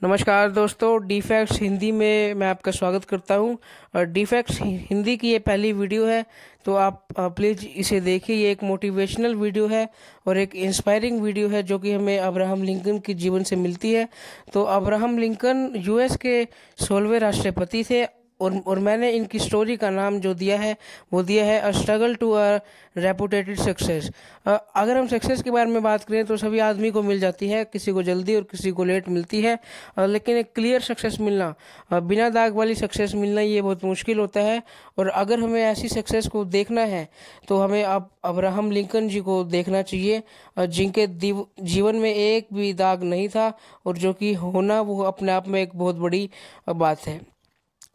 नमस्कार दोस्तों, डीफैक्ट्स हिंदी में मैं आपका स्वागत करता हूं। और डीफैक्ट्स हिंदी की ये पहली वीडियो है, तो आप प्लीज़ इसे देखिए। ये एक मोटिवेशनल वीडियो है और एक इंस्पायरिंग वीडियो है जो कि हमें अब्राहम लिंकन के जीवन से मिलती है। तो अब्राहम लिंकन यूएस के 16वें राष्ट्रपति थे और मैंने इनकी स्टोरी का नाम जो दिया है वो दिया है a struggle to a reputed success. अगर हम सक्सेस के बारे में बात करें तो सभी आदमी को मिल जाती है, किसी को जल्दी और किसी को लेट मिलती है। लेकिन एक क्लियर सक्सेस मिलना, बिना दाग वाली सक्सेस मिलना, ये बहुत मुश्किल होता है। और अगर हमें ऐसी सक्सेस को देखना है तो हमें अब अब्राहम लिंकन जी को देखना चाहिए, जिनके जीवन में एक भी दाग नहीं था और जो कि होना वो अपने आप में एक बहुत बड़ी बात है।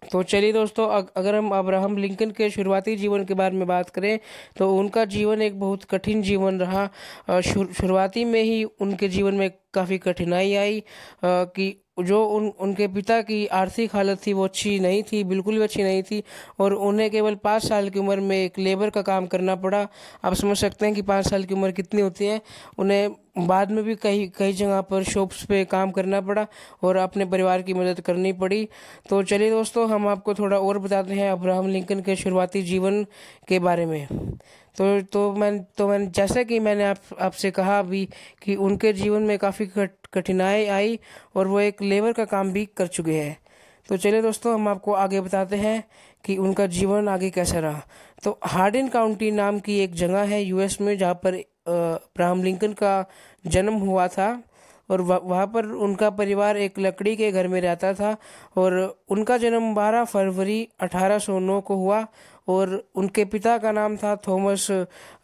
तो चलिए दोस्तों, अगर हम अब्राहम लिंकन के शुरुआती जीवन के बारे में बात करें तो उनका जीवन एक बहुत कठिन जीवन रहा। शुरुआती में ही उनके जीवन में काफ़ी कठिनाई आई कि जो उनके पिता की आर्थिक हालत थी वो अच्छी नहीं थी, बिल्कुल भी अच्छी नहीं थी। और उन्हें केवल 5 साल की उम्र में एक लेबर का काम करना पड़ा। आप समझ सकते हैं कि 5 साल की उम्र कितनी होती है। उन्हें बाद में भी कई कई जगह पर शॉप्स पे काम करना पड़ा और अपने परिवार की मदद करनी पड़ी। तो चलिए दोस्तों, हम आपको थोड़ा और बताते हैं अब्राहम लिंकन के शुरुआती जीवन के बारे में। तो मैं जैसा कि मैंने आपसे कहा अभी कि उनके जीवन में काफ़ी कठिनाई आई और वो एक लेबर का काम भी कर चुके हैं। तो चलिए दोस्तों, हम आपको आगे बताते हैं कि उनका जीवन आगे कैसा रहा। तो हार्डिन काउंटी नाम की एक जगह है यूएस में जहाँ पर अब्राहम लिंकन का जन्म हुआ था। और वहाँ पर उनका परिवार एक लकड़ी के घर में रहता था। और उनका जन्म 12 फरवरी 1809 को हुआ। और उनके पिता का नाम था थॉमस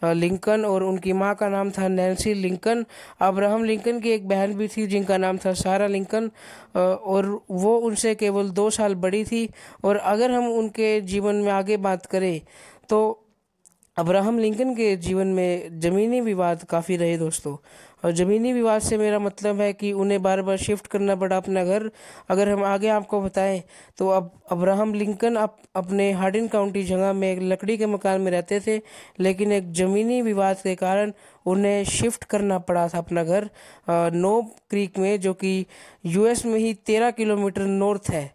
लिंकन और उनकी माँ का नाम था नैन्सी लिंकन। अब्राहम लिंकन की एक बहन भी थी जिनका नाम था सारा लिंकन, और वो उनसे केवल 2 साल बड़ी थी। और अगर हम उनके जीवन में आगे बात करें तो अब्राहम लिंकन के जीवन में ज़मीनी विवाद काफ़ी रहे दोस्तों। और ज़मीनी विवाद से मेरा मतलब है कि उन्हें बार बार शिफ्ट करना पड़ा अपना घर। अगर हम आगे आपको बताएं तो अब अब्राहम लिंकन अपने हार्डिन काउंटी जगह में एक लकड़ी के मकान में रहते थे, लेकिन एक ज़मीनी विवाद के कारण उन्हें शिफ्ट करना पड़ा था अपना घर नोब क्रीक में, जो कि यूएस में ही 13 किलोमीटर नॉर्थ है।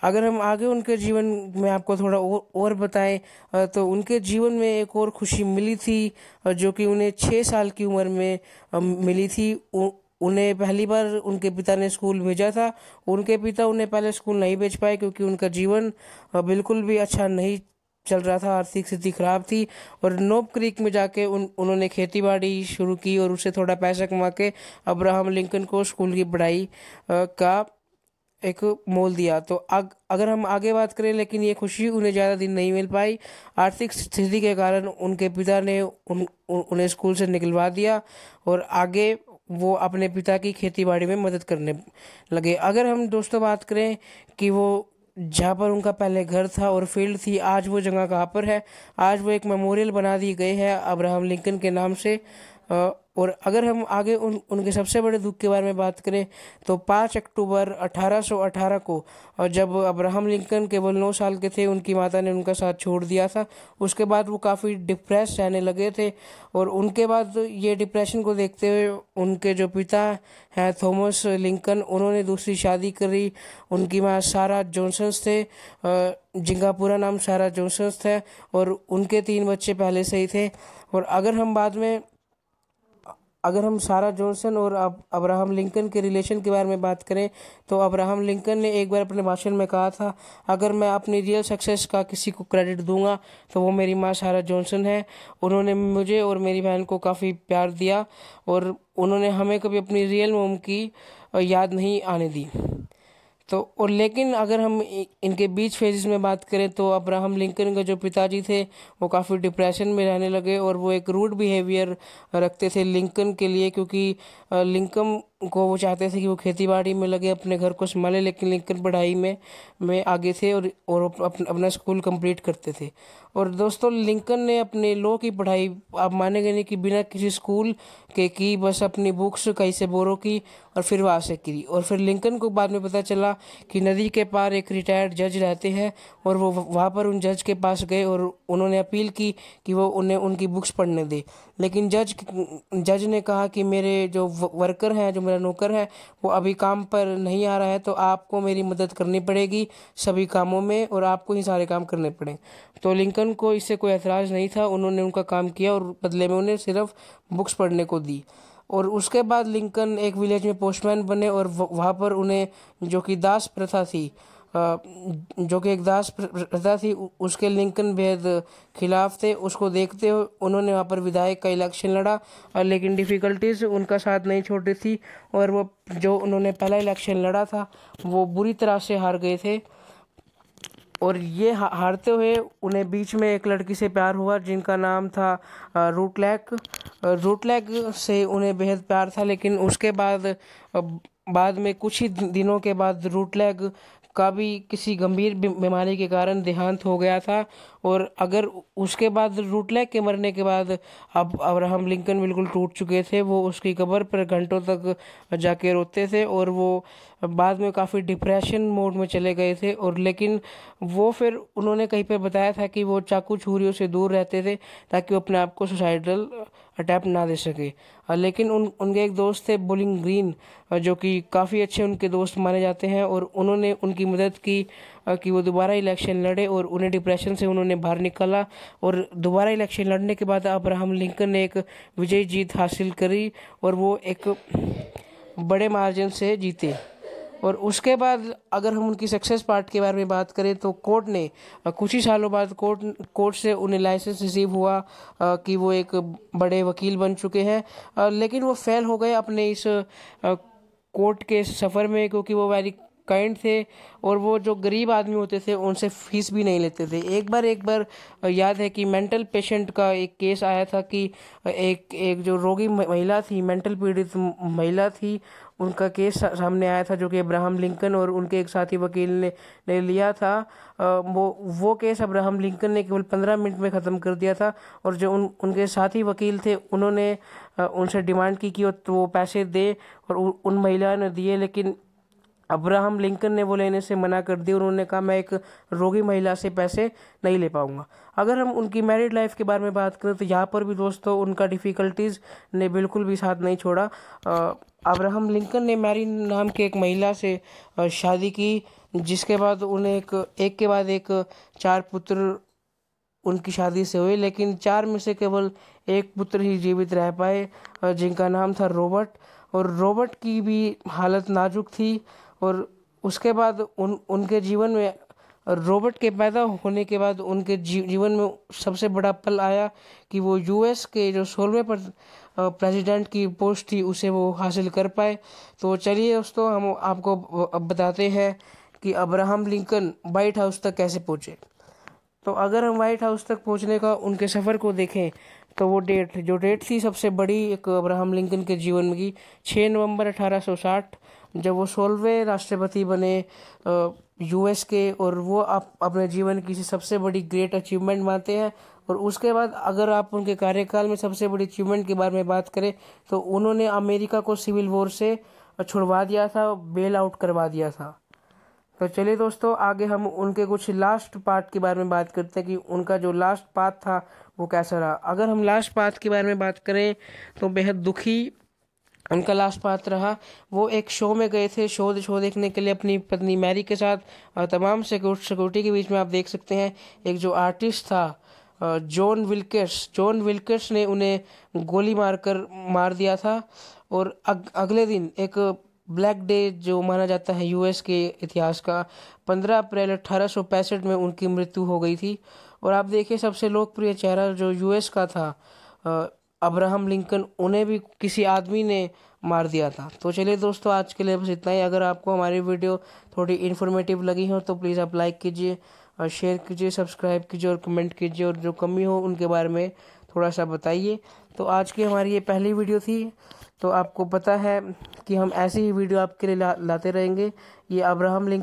अगर हम आगे उनके जीवन में आपको थोड़ा और बताएं तो उनके जीवन में एक और खुशी मिली थी जो कि उन्हें 6 साल की उम्र में मिली थी। उन्हें पहली बार उनके पिता ने स्कूल भेजा था। उनके पिता उन्हें पहले स्कूल नहीं भेज पाए क्योंकि उनका जीवन बिल्कुल भी अच्छा नहीं चल रहा था, आर्थिक स्थिति खराब थी। और नोब क्रीक में जाके उन्होंने खेती बाड़ी शुरू की और उससे थोड़ा पैसा कमा के अब्राहम लिंकन को स्कूल की पढ़ाई का एक मोल दिया। तो अगर हम आगे बात करें, लेकिन ये खुशी उन्हें ज़्यादा दिन नहीं मिल पाई। आर्थिक स्थिति के कारण उनके पिता ने उन्हें स्कूल से निकलवा दिया और आगे वो अपने पिता की खेतीबाड़ी में मदद करने लगे। अगर हम दोस्तों बात करें कि वो जहाँ पर उनका पहले घर था और फील्ड थी, आज वो जगह कहाँ पर है? आज वो एक मेमोरियल बना दी गई है अब्राहम लिंकन के नाम से। और अगर हम आगे उनके सबसे बड़े दुख के बारे में बात करें तो 5 अक्टूबर 1818 को, और जब अब्राहम लिंकन केवल 9 साल के थे, उनकी माता ने उनका साथ छोड़ दिया था। उसके बाद वो काफ़ी डिप्रेस रहने लगे थे। और उनके बाद ये डिप्रेशन को देखते हुए उनके जो पिता हैं थॉमस लिंकन, उन्होंने दूसरी शादी करी। उनकी माँ सारा जॉनसन्स थे, जिनका पूरा नाम सारा जॉनसन्स था, और उनके 3 बच्चे पहले से ही थे। और अगर हम सारा जॉनसन और अब्राहम लिंकन के रिलेशन के बारे में बात करें तो अब्राहम लिंकन ने एक बार अपने भाषण में कहा था, अगर मैं अपनी रियल सक्सेस का किसी को क्रेडिट दूंगा तो वो मेरी माँ सारा जॉनसन है। उन्होंने मुझे और मेरी बहन को काफ़ी प्यार दिया और उन्होंने हमें कभी अपनी रियल मोम की याद नहीं आने दी। तो और लेकिन अगर हम इनके बीच फेजेस में बात करें तो अब्राहम लिंकन के जो पिताजी थे वो काफ़ी डिप्रेशन में रहने लगे और वो एक रूड बिहेवियर रखते थे लिंकन के लिए, क्योंकि लिंकन को वो चाहते थे कि वो खेतीबाड़ी में लगे, अपने घर को संभाले, लेकिन लिंकन पढ़ाई में आगे थे और अपना स्कूल कंप्लीट करते थे। और दोस्तों, लिंकन ने अपने लॉ की पढ़ाई, आप मानेंगे नहीं, कि बिना किसी स्कूल के की, बस अपनी बुक्स कहीं से बोरो की और फिर वहाँ से की। और फिर लिंकन को बाद में पता चला कि नदी के पार एक रिटायर्ड जज रहते हैं और वो वहाँ पर उन जज के पास गए और उन्होंने अपील की कि वो उन्हें उनकी बुक्स पढ़ने दे। लेकिन जज ने कहा कि मेरे जो वर्कर हैं, जो मेरा नौकर है, वो अभी काम पर नहीं आ रहा है, तो आपको मेरी मदद करनी पड़ेगी सभी कामों में और आपको ही सारे काम करने पड़े। तो लिंकन को इससे कोई एतराज़ नहीं था, उन्होंने उनका काम किया और बदले में उन्हें सिर्फ बुक्स पढ़ने को दी। और उसके बाद लिंकन एक विलेज में पोस्टमैन बने और वहाँ पर उन्हें जो कि दास प्रथा थी, जो कि एक दास प्रथा थी, उसके लिंकन बेहद खिलाफ थे। उसको देखते हुए उन्होंने वहाँ पर विधायक का इलेक्शन लड़ा, लेकिन डिफ़िकल्टीज उनका साथ नहीं छोड़ती थी और वो जो उन्होंने पहला इलेक्शन लड़ा था वो बुरी तरह से हार गए थे। और ये हारते हुए उन्हें बीच में एक लड़की से प्यार हुआ जिनका नाम था रूटलैक से उन्हें बेहद प्यार था। लेकिन उसके बाद में कुछ ही दिनों के बाद रूटलैक का भी किसी गंभीर बीमारी के कारण देहांत हो गया था। और अगर उसके बाद रूटलैक के मरने के बाद अब अब्राहम लिंकन बिल्कुल टूट चुके थे। वो उसकी कब्र पर घंटों तक जाके रोते थे और वो बाद में काफ़ी डिप्रेशन मोड में चले गए थे। और लेकिन वो फिर उन्होंने कहीं पे बताया था कि वो चाकू छुरियों से दूर रहते थे ताकि वो अपने आप को सुसाइडल अटैम्प्ट ना दे सके। लेकिन उनके एक दोस्त थे बोलिंग ग्रीन, जो कि काफ़ी अच्छे उनके दोस्त माने जाते हैं, और उन्होंने उनकी मदद की कि वो दोबारा इलेक्शन लड़े और उन्हें डिप्रेशन से उन्होंने बाहर निकाला। और दोबारा इलेक्शन लड़ने के बाद अब्राहम लिंकन ने एक विजयी जीत हासिल करी और वो एक बड़े मार्जिन से जीते। और उसके बाद अगर हम उनकी सक्सेस पार्ट के बारे में बात करें तो कोर्ट ने कुछ ही सालों बाद कोर्ट से उन्हें लाइसेंस रिसीव हुआ कि वो एक बड़े वकील बन चुके हैं। लेकिन वो फेल हो गए अपने इस कोर्ट के सफ़र में, क्योंकि वो वेरी काइंड थे और वो जो गरीब आदमी होते थे उनसे फीस भी नहीं लेते थे। एक बार याद है कि मेंटल पेशेंट का एक केस आया था कि एक जो रोगी महिला थी, मेंटल पीड़ित महिला थी, उनका केस सामने आया था जो कि अब्राहम लिंकन और उनके एक साथी वकील ने लिया था। वो केस अब्राहम लिंकन ने केवल 15 मिनट में ख़त्म कर दिया था। और जो उनके साथी वकील थे उन्होंने उनसे डिमांड की कि वो पैसे दे और उन महिला ने दिए, लेकिन अब्राहम लिंकन ने वो लेने से मना कर दिया। उन्होंने कहा मैं एक रोगी महिला से पैसे नहीं ले पाऊंगा। अगर हम उनकी मैरिड लाइफ के बारे में बात करें तो यहाँ पर भी दोस्तों उनका डिफ़िकल्टीज़ ने बिल्कुल भी साथ नहीं छोड़ा। अब्राहम लिंकन ने मैरी नाम की एक महिला से शादी की, जिसके बाद उन्हें एक के बाद एक 4 पुत्र उनकी शादी से हुए, लेकिन 4 में से केवल एक पुत्र ही जीवित रह पाए, जिनका नाम था रॉबर्ट। और रॉबर्ट की भी हालत नाजुक थी। और उसके बाद उनके जीवन में, रॉबर्ट के पैदा होने के बाद उनके जीवन में सबसे बड़ा पल आया कि वो यूएस के जो 16वें प्रेसिडेंट की पोस्ट थी उसे वो हासिल कर पाए। तो चलिए दोस्तों, हम आपको अब बताते हैं कि अब्राहम लिंकन वाइट हाउस तक कैसे पहुँचे। तो अगर हम वाइट हाउस तक पहुंचने का उनके सफ़र को देखें तो वो डेट थी सबसे बड़ी एक अब्राहम लिंकन के जीवन में की 6 नवंबर 1860, जब वो 16वें राष्ट्रपति बने यूएस के। और वो आप अपने जीवन की सबसे बड़ी ग्रेट अचीवमेंट मानते हैं। और उसके बाद अगर आप उनके कार्यकाल में सबसे बड़ी अचीवमेंट के बारे में बात करें तो उन्होंने अमेरिका को सिविल वॉर से छुड़वा दिया था, बेल आउट करवा दिया था। तो चलिए दोस्तों, आगे हम उनके कुछ लास्ट पार्ट के बारे में बात करते हैं कि उनका जो लास्ट पाथ था वो कैसा रहा। अगर हम लास्ट पाथ के बारे में बात करें तो बेहद दुखी उनका लास्ट पाथ रहा। वो एक शो में गए थे, शो देखने के लिए अपनी पत्नी मैरी के साथ। तमाम सिक्योरिटी के बीच में आप देख सकते हैं एक जो आर्टिस्ट था जॉन विल्कर्स ने उन्हें गोली मार दिया था। और अगले दिन एक ब्लैक डे जो माना जाता है यूएस के इतिहास का, 15 अप्रैल 1865 में उनकी मृत्यु हो गई थी। और आप देखिए सबसे लोकप्रिय चेहरा जो यूएस का था अब्राहम लिंकन, उन्हें भी किसी आदमी ने मार दिया था। तो चलिए दोस्तों, आज के लिए बस इतना ही। अगर आपको हमारी वीडियो थोड़ी इन्फॉर्मेटिव लगी हो तो प्लीज़ आप लाइक कीजिए, शेयर कीजिए, सब्सक्राइब कीजिए और कमेंट कीजिए, और जो कमी हो उनके बारे में थोड़ा सा बताइए। तो आज की हमारी ये पहली वीडियो थी, तो आपको पता है कि हम ऐसी ही वीडियो आपके लिए लाते रहेंगे। ये अब्राहम लिंकन